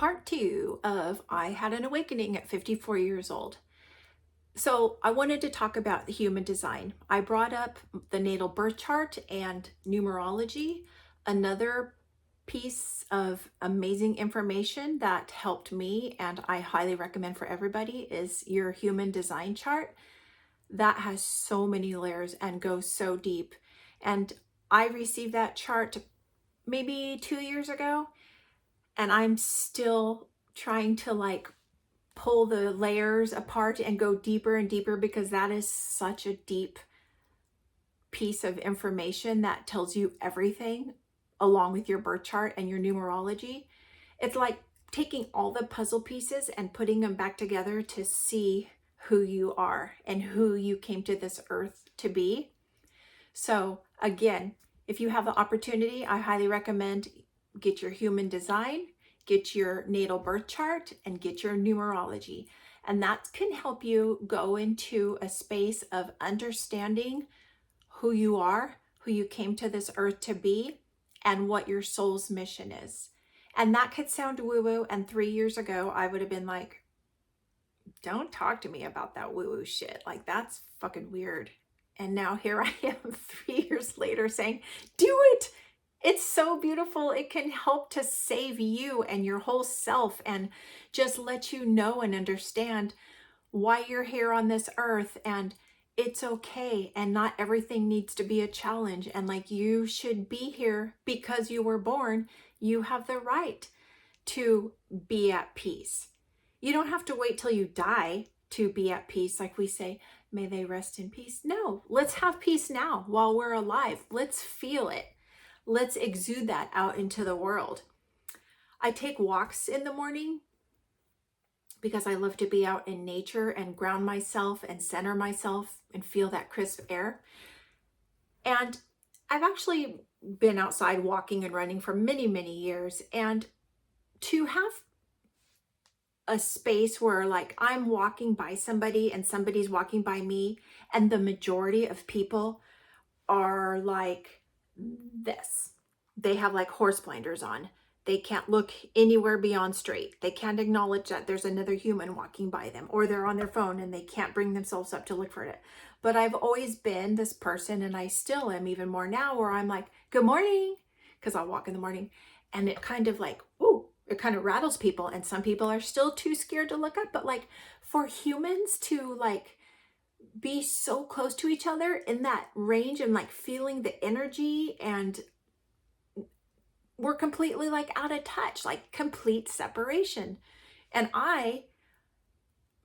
Part two of I Had an Awakening at 54 years old. So, I wanted to talk about the human design. I brought up the natal birth chart and numerology, another piece of amazing information that helped me and I highly recommend for everybody is your human design chart. That has so many layers and goes so deep. And I received that chart maybe 2 years ago, and I'm still trying to pull the layers apart and go deeper and deeper because that is such a deep piece of information that tells you everything along with your birth chart and your numerology. It's like taking all the puzzle pieces and putting them back together to see who you are and who you came to this earth to be. So again, if you have the opportunity, I highly recommend get your human design, get your natal birth chart, and get your numerology. And that can help you go into a space of understanding who you are, who you came to this earth to be, and what your soul's mission is. And that could sound woo-woo, and 3 years ago, I would have been like, don't talk to me about that woo-woo shit. Like, that's fucking weird. And now here I am 3 years later saying, do it. It's so beautiful. It can help to save you and your whole self and just let you know and understand why you're here on this earth. And it's okay. And not everything needs to be a challenge. And like, you should be here because you were born. You have the right to be at peace. You don't have to wait till you die to be at peace. Like we say, may they rest in peace. No, let's have peace now while we're alive. Let's feel it. Let's exude that out into the world. I take walks in the morning because I love to be out in nature and ground myself and center myself and feel that crisp air. And I've actually been outside walking and running for many, many years. And to have a space where like I'm walking by somebody and somebody's walking by me, and the majority of people are like this. They have like horse blinders on. They can't look anywhere beyond straight. They can't acknowledge that there's another human walking by them, or they're on their phone and they can't bring themselves up to look for it. But I've always been this person, and I still am even more now, where I'm like, good morning, because I'll walk in the morning and it kind of like, ooh, it kind of rattles people. And some people are still too scared to look up. But like for humans to like be so close to each other in that range and like feeling the energy, and we're completely like out of touch, like complete separation. And I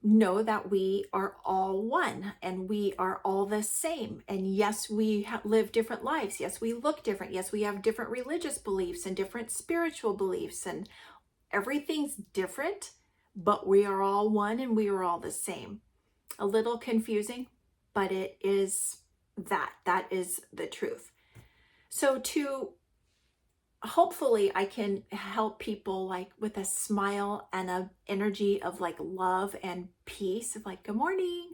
know that we are all one and we are all the same. And yes, we live different lives. Yes, we look different. Yes, we have different religious beliefs and different spiritual beliefs, and everything's different, but we are all one and we are all the same. A little confusing, but it is that is the truth. So to hopefully I can help people like with a smile and a energy of like love and peace, of like, good morning.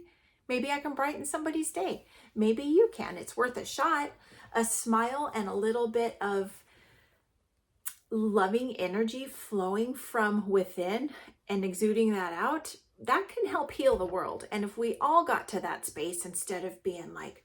Maybe I can brighten somebody's day. Maybe you can. It's worth a shot. A smile and a little bit of loving energy flowing from within and exuding that out, that can help heal the world. And if we all got to that space, instead of being like,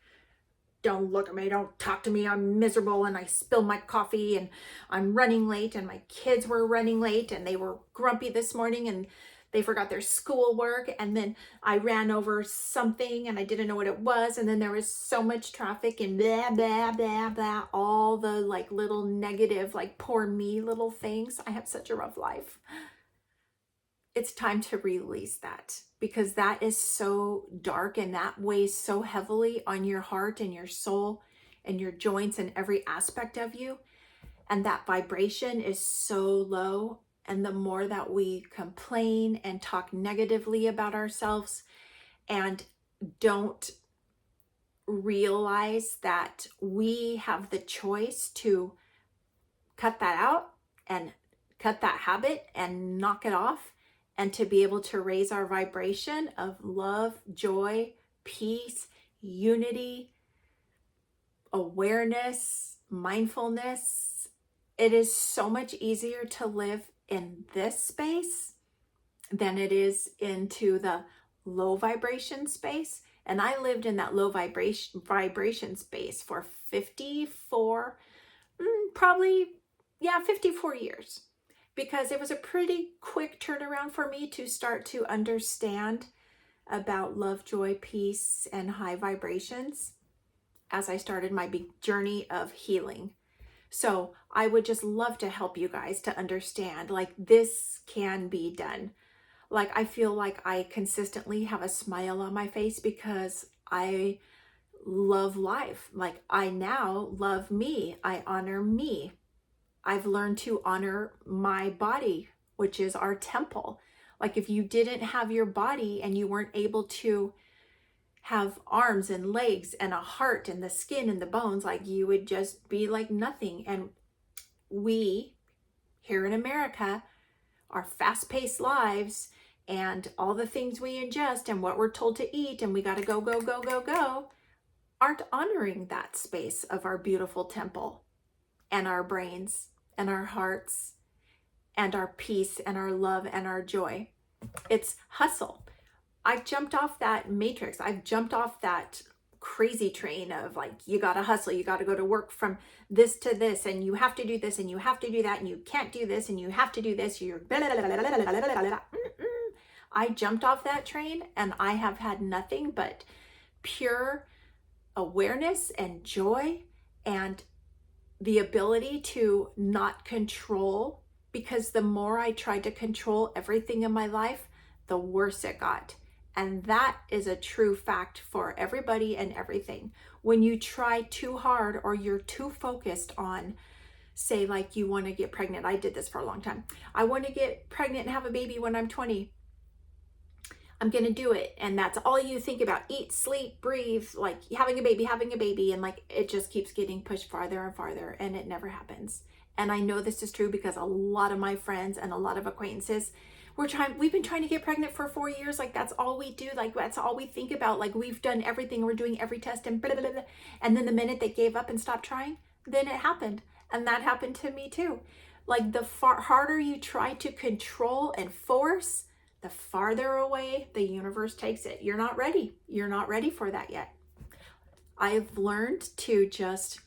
don't look at me, don't talk to me, I'm miserable and I spilled my coffee and I'm running late and my kids were running late and they were grumpy this morning and they forgot their schoolwork, and then I ran over something and I didn't know what it was, and then there was so much traffic and blah, blah, blah, blah, all the like little negative, like poor me little things. I have such a rough life. It's time to release that, because that is so dark and that weighs so heavily on your heart and your soul and your joints and every aspect of you. And that vibration is so low. And the more that we complain and talk negatively about ourselves and don't realize that we have the choice to cut that out and cut that habit and knock it off, and to be able to raise our vibration of love, joy, peace, unity, awareness, mindfulness, it is so much easier to live in this space than it is into the low vibration space. And I lived in that low vibration space for 54, probably, yeah, 54 years, because it was a pretty quick turnaround for me to start to understand about love, joy, peace, and high vibrations as I started my big journey of healing. So I would just love to help you guys to understand, like, this can be done. Like, I feel like I consistently have a smile on my face because I love life. Like, I now love me. I honor me. I've learned to honor my body, which is our temple. Like, if you didn't have your body and you weren't able to have arms and legs and a heart and the skin and the bones, like, you would just be like nothing. And we here in America, our fast-paced lives and all the things we ingest and what we're told to eat and we got to go, go, go, go, go, aren't honoring that space of our beautiful temple and our brains and our hearts and our peace and our love and our joy. It's hustle. I jumped off that matrix. I've jumped off that crazy train of, like, you got to hustle. You got to go to work from this to this, and you have to do this, and you have to do that, and you can't do this, and you have to do this. You're blah, blah, blah, blah, blah, blah, blah, blah. I jumped off that train, and I have had nothing but pure awareness and joy and the ability to not control, because the more I tried to control everything in my life, the worse it got. And that is a true fact for everybody and everything. When you try too hard or you're too focused on, say, like, you want to get pregnant. I did this for a long time. I want to get pregnant and have a baby when I'm 20. I'm going to do it. And that's all you think about. Eat, sleep, breathe, like having a baby. And like, it just keeps getting pushed farther and farther, and it never happens. And I know this is true because a lot of my friends and a lot of acquaintances, we've been trying to get pregnant for 4 years. Like, that's all we do. Like, that's all we think about. Like, we've done everything. We're doing every test and blah, blah, blah. And then the minute they gave up and stopped trying, then it happened. And that happened to me too. Like, the harder you try to control and force, the farther away the universe takes it. You're not ready. You're not ready for that yet. I've learned to just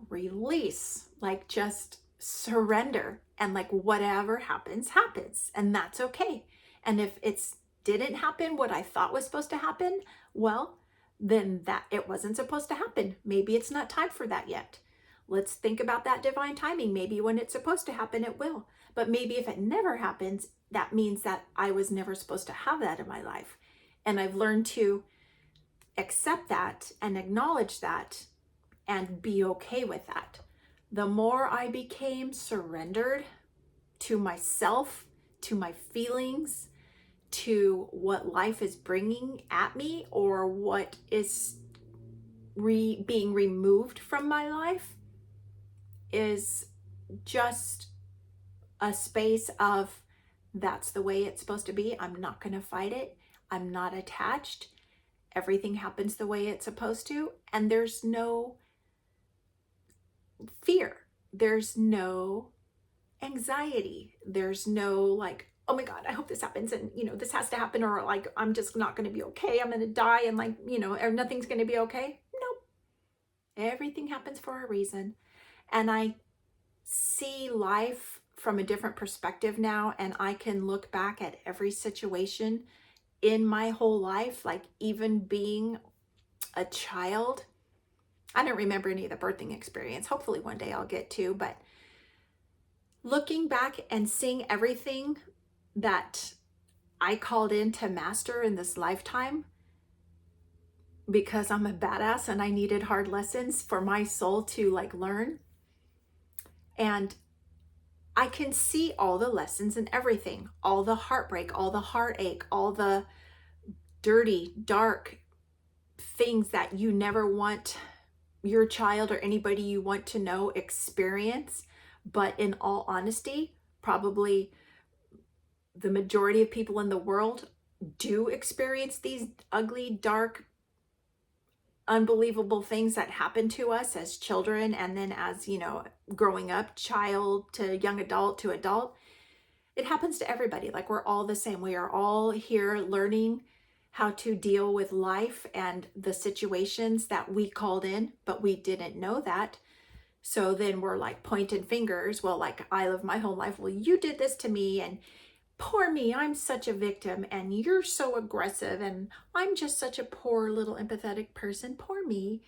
release, like, just surrender, and like, whatever happens, happens, and that's okay. And if it's didn't happen what I thought was supposed to happen, well, then that it wasn't supposed to happen. Maybe it's not time for that yet. Let's think about that divine timing. Maybe when it's supposed to happen, it will. But maybe if it never happens, that means that I was never supposed to have that in my life. And I've learned to accept that and acknowledge that and be okay with that. The more I became surrendered to myself, to my feelings, to what life is bringing at me, or what is being removed from my life, is just a space of, that's the way it's supposed to be. I'm not going to fight it. I'm not attached. Everything happens the way it's supposed to. And there's no fear. There's no anxiety. There's no, like, oh my God, I hope this happens. And, this has to happen. Or like, I'm just not going to be okay. I'm going to die. And like, or nothing's going to be okay. Nope. Everything happens for a reason. And I see life from a different perspective now. And I can look back at every situation in my whole life, like even being a child. I don't remember any of the birthing experience. Hopefully one day I'll get to, but looking back and seeing everything that I called in to master in this lifetime, because I'm a badass and I needed hard lessons for my soul to like learn. And I can see all the lessons in everything, all the heartbreak, all the heartache, all the dirty, dark things that you never want your child or anybody you want to know experience. But in all honesty, probably the majority of people in the world do experience these ugly, dark, unbelievable things that happen to us as children, and then as, growing up, child to young adult to adult. it happens to everybody. Like we're all the same. We are all here learning how to deal with life and the situations that we called in, but we didn't know that. So then we're like pointing fingers. Well, like I live my whole life. Well, you did this to me, and poor me, I'm such a victim, and you're so aggressive, and I'm just such a poor little empathetic person. Poor me.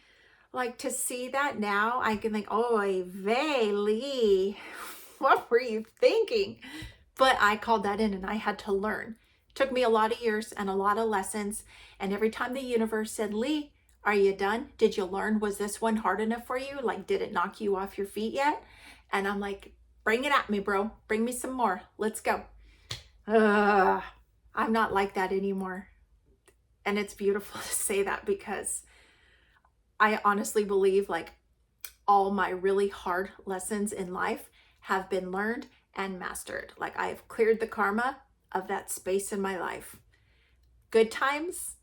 Like to see that now, I can think, oy vey, Leigh, what were you thinking? But I called that in and I had to learn. It took me a lot of years and a lot of lessons. And every time the universe said, Leigh, are you done? Did you learn? Was this one hard enough for you? Like, did it knock you off your feet yet? And I'm like, bring it at me, bro. Bring me some more. Let's go. I'm not like that anymore. And it's beautiful to say that because I honestly believe like all my really hard lessons in life have been learned and mastered. Like I've cleared the karma of that space in my life. Good times,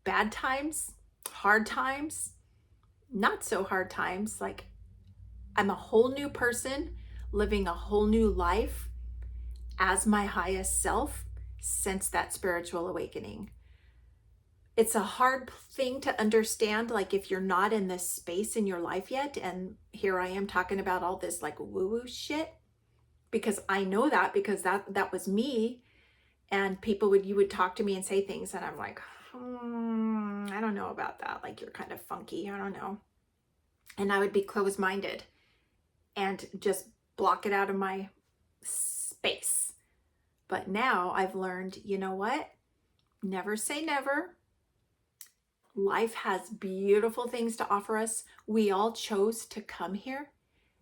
bad times, hard times, not so hard times. Like I'm a whole new person living a whole new life as my highest self since that spiritual awakening. It's a hard thing to understand, like if you're not in this space in your life yet. And here I am talking about all this like woo-woo shit, because I know that because that was me. And you would talk to me and say things and I'm like, I don't know about that. Like you're kind of funky. I don't know. And I would be closed-minded and just block it out of my space. But now I've learned, you know what? Never say never. Life has beautiful things to offer us. We all chose to come here.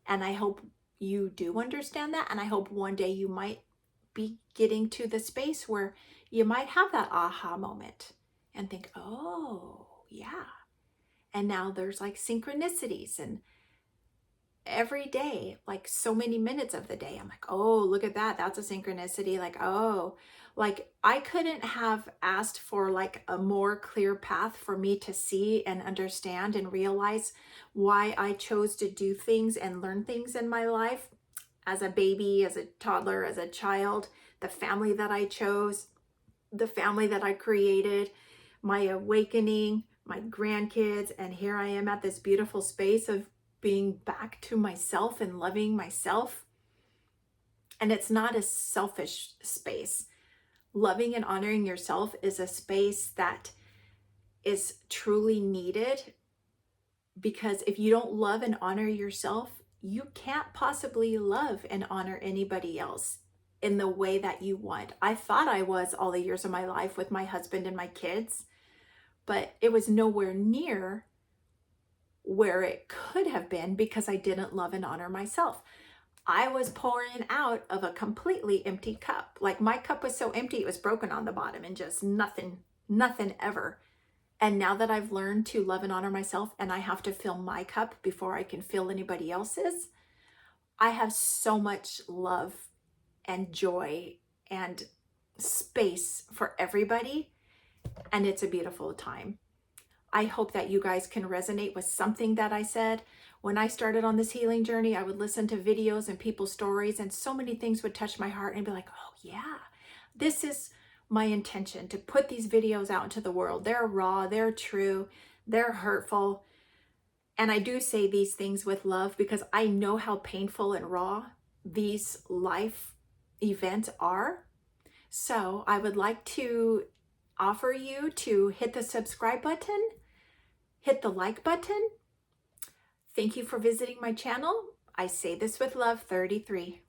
And I hope you do understand that. And I hope one day you might be getting to the space where you might have that aha moment and think, oh, yeah. And now there's like synchronicities, and every day, like so many minutes of the day, I'm like, oh, look at that. That's a synchronicity. Like, oh, like I couldn't have asked for like a more clear path for me to see and understand and realize why I chose to do things and learn things in my life as a baby, as a toddler, as a child, the family that I chose, the family that I created, my awakening, my grandkids, and here I am at this beautiful space of being back to myself and loving myself. And it's not a selfish space. Loving and honoring yourself is a space that is truly needed, because if you don't love and honor yourself, you can't possibly love and honor anybody else in the way that you want. I thought I was all the years of my life with my husband and my kids, but it was nowhere near where it could have been because I didn't love and honor myself. I was pouring out of a completely empty cup. Like my cup was so empty, it was broken on the bottom and just nothing ever. And now that I've learned to love and honor myself, and I have to fill my cup before I can fill anybody else's, I have so much love and joy and space for everybody. And it's a beautiful time. I hope that you guys can resonate with something that I said. When I started on this healing journey, I would listen to videos and people's stories, and so many things would touch my heart and be like, oh yeah, this is my intention, to put these videos out into the world. They're raw, they're true, they're hurtful. And I do say these things with love because I know how painful and raw these life events are. So I would like to offer you to hit the subscribe button, hit the like button. Thank you for visiting my channel. I say this with love, 33.